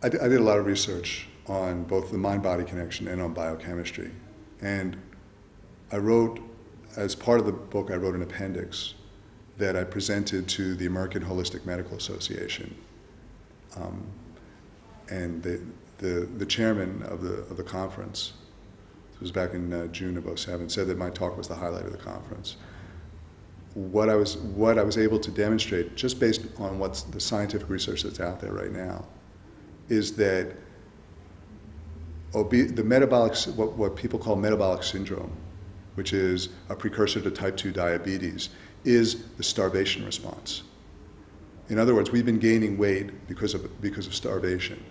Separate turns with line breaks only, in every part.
I did a lot of research on both the mind-body connection and on biochemistry. And I wrote, as part of the book, I wrote an appendix that I presented to the American Holistic Medical Association. And the chairman of the conference, this was back in June of '07, said that my talk was the highlight of the conference. What I was able to demonstrate, just based on what's the scientific research that's out there right now, is that the metabolic, what people call metabolic syndrome, which is a precursor to type 2 diabetes, is the starvation response. In other words, we've been gaining weight because of starvation.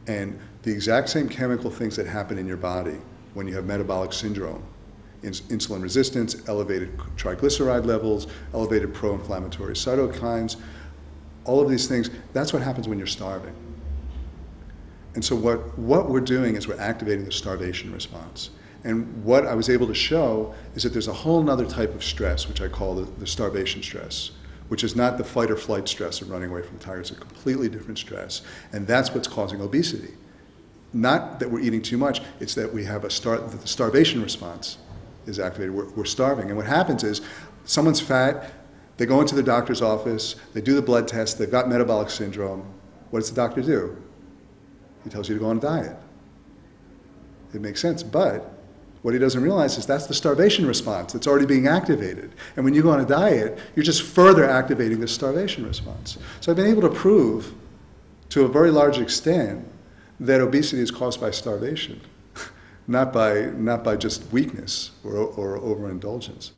And the exact same chemical things that happen in your body when you have metabolic syndrome, insulin resistance, elevated triglyceride levels, elevated pro-inflammatory cytokines, all of these things, that's what happens when you're starving. And so what we're doing is we're activating the starvation response. And what I was able to show is that there's a whole other type of stress, which I call the starvation stress, which is not the fight or flight stress of running away from a tiger. It's a completely different stress. And that's what's causing obesity. Not that we're eating too much, it's that we have the starvation response is activated. We're starving. And what happens is someone's fat, they go into the doctor's office, they do the blood test, they've got metabolic syndrome. What does the doctor do? He tells you to go on a diet. It makes sense, but what he doesn't realize is that's the starvation response that's already being activated. And when you go on a diet, you're just further activating the starvation response. So I've been able to prove, to a very large extent, that obesity is caused by starvation, not by just weakness or overindulgence.